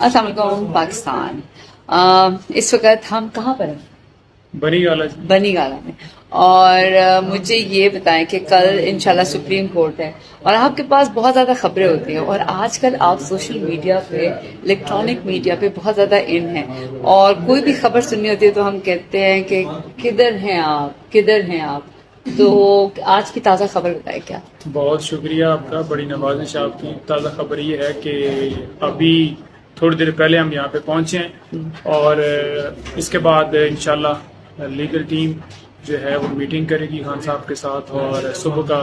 अस्सलाम वालेकुम पाकिस्तान। इस वक्त हम कहाँ पर हैं? बनी गाला में। और मुझे ये बताएं कि कल इंशाल्लाह सुप्रीम कोर्ट है और आपके पास बहुत ज़्यादा खबरें होती हैं और आजकल आप सोशल मीडिया पे, इलेक्ट्रॉनिक मीडिया पे बहुत ज़्यादा इन हैं और कोई भी खबर सुननी होती है तो हम कहते हैं कि किधर हैं आप, किधर हैं आप। तो आज की ताज़ा खबर बताएं क्या? बहुत शुक्रिया आपका, बड़ी नवाजिश आपकी। ताज़ा खबर ये है कि अभी थोड़ी देर पहले हम यहाँ पे पहुँचे हैं और इसके बाद इंशाल्लाह लीगल टीम जो है वो मीटिंग करेगी खान साहब के साथ और सुबह का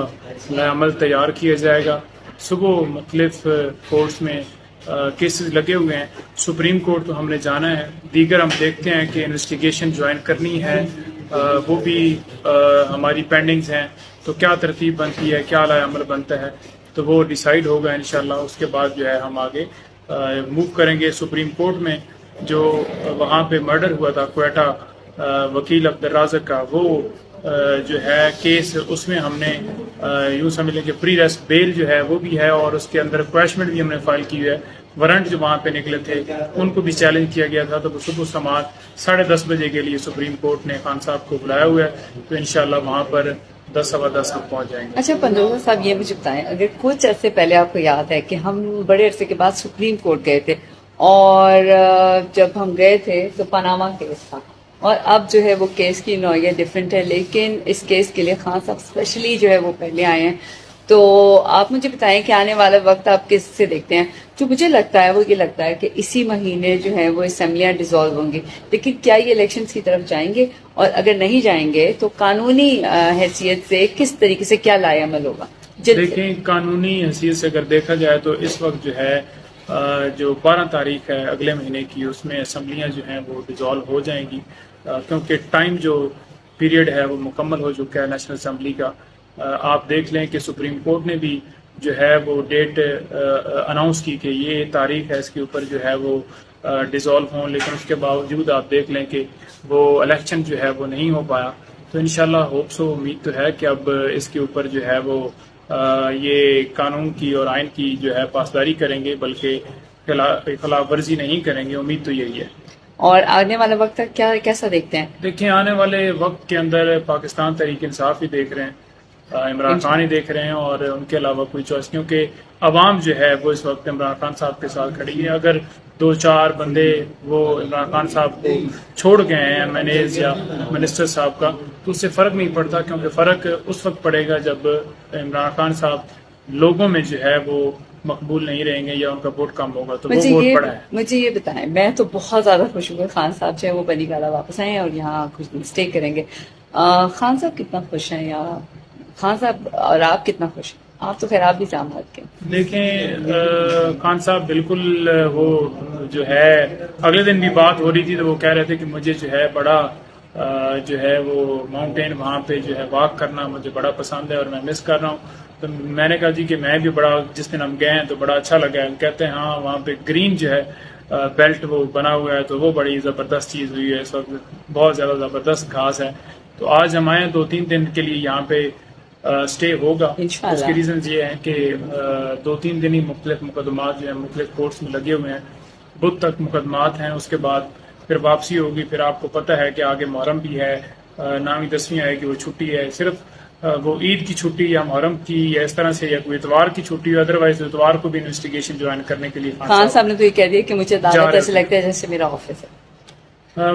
नया अमल तैयार किया जाएगा। सुबह मुख्तलिफ कोर्ट्स में केसेस लगे हुए हैं। सुप्रीम कोर्ट तो हमने जाना है, दीगर हम देखते हैं कि इन्वेस्टिगेशन ज्वाइन करनी है, वो भी हमारी पेंडिंग्स हैं। तो क्या तरतीब बनती है, क्या लाया अमल बनता है, तो वो डिसाइड होगा इंशाल्लाह। उसके बाद जो है हम आगे मूव करेंगे सुप्रीम कोर्ट में। जो वहाँ पे मर्डर हुआ था क्वेटा वकील अब्दुल राज़क का, वो जो है केस, उसमें हमने यूँ समझ लें कि प्री रेस्ट बेल जो है वो भी है और उसके अंदर क्वैशमेंट भी हमने फाइल की है। वारंट जो वहाँ पे निकले थे उनको भी चैलेंज किया गया था। तो सुबह समात 10:30 बजे के लिए सुप्रीम कोर्ट ने खान साहब को बुलाया हुआ है, तो इंशाल्लाह वहाँ पर 10-10:15 हम पहुँच जाएंगे। अच्छा पंडोला साहब, ये मुझे बताएं, अगर कुछ अरसे पहले आपको याद है कि हम बड़े अरसे के बाद सुप्रीम कोर्ट गए थे और जब हम गए थे तो पनामा केस था और अब जो है वो केस की नौइयत डिफरेंट है, लेकिन इस केस के लिए खान साहब स्पेशली जो है वो पहले आए हैं। तो आप मुझे बताएं कि आने वाला वक्त आप किससे देखते हैं? जो मुझे लगता है वो ये लगता है कि इसी महीने जो है वो असेंबलियां डिसॉल्व होंगी, लेकिन क्या ये इलेक्शंस की तरफ जाएंगे? और अगर नहीं जाएंगे तो कानूनी हैसियत से किस तरीके से क्या लाए अमल होगा? देखें, कानूनी हैसियत से अगर देखा जाए तो इस वक्त जो है जो 12 तारीख है अगले महीने की, उसमें असम्बलियाँ जो हैं वो डिसॉल्व हो जाएंगी, क्योंकि टाइम जो पीरियड है वो मुकम्मल हो चुका है नेशनल असम्बली का। आप देख लें कि सुप्रीम कोर्ट ने भी जो है वो डेट अनाउंस की कि ये तारीख है, इसके ऊपर जो है वो डिसॉल्व हों, लेकिन उसके बावजूद आप देख लें कि वो इलेक्शन जो है वो नहीं हो पाया। तो इंशाल्लाह होप सो, उम्मीद तो है कि अब इसके ऊपर जो है वो ये कानून की और आइन की जो है पासदारी करेंगे, बल्कि खिलाफ वर्जी नहीं करेंगे। उम्मीद तो यही है। और आने वाला वक्त क्या कैसा देखते हैं? देखिए, आने वाले वक्त के अंदर पाकिस्तान तहरीक इंसाफ ही देख रहे हैं, इमरान खान ही देख रहे हैं और उनके अलावा कोई चॉइस, क्योंकि अवाम जो है वो इस वक्त इमरान खान साहब के साथ खड़ी है। अगर 2-4 बंदे वो इमरान खान साहब को छोड़ गए हैं, एमएनएज या मिनिस्टर साहब का, तो उससे फ़र्क नहीं पड़ता, क्योंकि फ़र्क उस वक्त पड़ेगा जब इमरान खान साहब लोगों में जो है वो मकबूल नहीं रहेंगे या उनका वोट कम होगा, तो वो वोट पड़ा है। मुझे ये बताएं, मैं तो बहुत ज़्यादा खुश हूँ खान साहब जो है वो बनी गाला वापस आए और यहाँ कुछ दिन स्टे करेंगे। खान साहब कितना खुश हैं, या खान साहब और आप कितना खुश हैं? आप तो खैर आप भी जाम हद के। देखें, खान साहब बिल्कुल, वो जो है अगले दिन भी बात हो रही थी तो वो कह रहे थे कि मुझे जो है बड़ा जो है वो माउंटेन वहाँ पे जो है वॉक करना मुझे बड़ा पसंद है और मैं मिस कर रहा हूँ। तो मैंने कहा जी कि मैं भी बड़ा, जिस दिन हम गए हैं तो बड़ा अच्छा लगा है। कहते हैं हाँ, वहाँ पे ग्रीन जो है बेल्ट वो बना हुआ है, तो वो बड़ी ज़बरदस्त चीज़ हुई है। इस वक्त बहुत ज़्यादा ज़बरदस्त घास है। तो आज हम आए 2-3 दिन के लिए यहाँ पे स्टे होगा। उसके रीजन ये हैं कि 2-3 दिन ही मुख्तलिफ मुकदमात जो है मुख्तलिफ कोर्ट्स में लगे हुए हैं, बुध तक मुकदमात हैं, उसके बाद फिर वापसी होगी। फिर आपको पता है कि आगे मुहर्रम भी है, 9वीं 10वीं आएगी, वो छुट्टी है। सिर्फ वो ईद की छुट्टी या मुहर्रम की या इस तरह से, या कोई इतवार की छुट्टी, अदरवाइज इतवार को भी इन्वेस्टिगेशन ज्वाइन करने के लिए खान साहब ने तो ये कह दिया कि मुझे अदालत ऐसे लगता है जैसे मेरा ऑफिस है।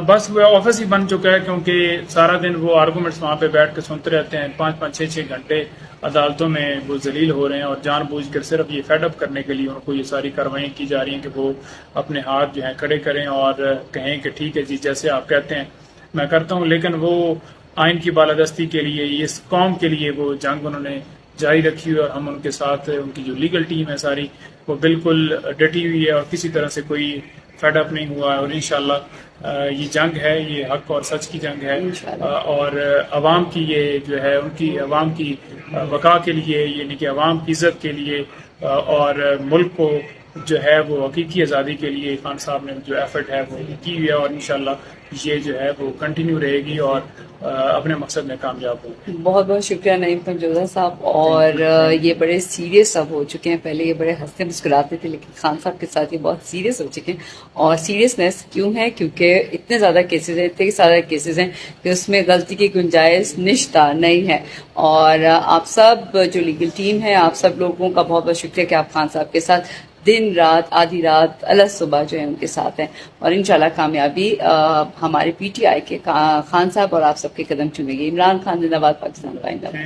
बस वो ऑफिस ही बन चुका है, क्योंकि सारा दिन वो आर्गूमेंट्स वहाँ पे बैठ के सुनते रहते हैं। 5-5, 6-6 घंटे अदालतों में वो जलील हो रहे हैं और जानबूझकर सिर्फ ये फेडअप करने के लिए उनको ये सारी कार्रवाई की जा रही हैं कि वो अपने हाथ जो हैं खड़े करें और कहें कि ठीक है जी, जैसे आप कहते हैं मैं करता हूँ। लेकिन वो आइन की बालादस्ती के लिए, इस कौम के लिए वो जंग उन्होंने जारी रखी हुई और हम उनके साथ, उनकी जो लीगल टीम है सारी, वो बिल्कुल डटी हुई है और किसी तरह से कोई फेडअप नहीं हुआ है। और इंशाल्लाह ये जंग है, ये हक और सच की जंग है और अवाम की ये जो है उनकी अवाम की वक़ा के लिए, यानी कि अवाम की इज़्ज़त के लिए और मुल्क को जो है वो हकीकी आज़ादी के लिए खान साहब ने जो एफर्ट है वो की हुई है और इंशाल्लाह یہ جو ہے وہ کنٹینیو رہے گی اور اپنے مقصد میں کامیاب ہوں. بہت بہت شکریہ نعیم پنجوزہ صاحب. اور یہ بڑے سیریس اب ہو چکے ہیں. پہلے یہ بڑے ہنستے مسکراتے تھے لیکن خان صاحب کے ساتھ یہ بہت سیریس ہو چکے ہیں. اور سیریسنیس کیوں ہے؟ کیونکہ اتنے زیادہ کیسز ہیں، اتنے سارے کیسز ہیں کہ اس میں غلطی کی گنجائش نشتہ نہیں ہے. اور آپ سب جو لیگل ٹیم ہے، آپ سب لوگوں کا بہت بہت شکریہ کہ آپ خان صاحب کے ساتھ دن رات آدھی رات الگ صبح جو ہے ان کے ساتھ ہیں. اور انشاءاللہ کامیابی ہمارے پی ٹی آئی کے خان صاحب اور آپ سب کے قدم چومے گی. عمران خان زندہ باد، پاکستان زندہ باد.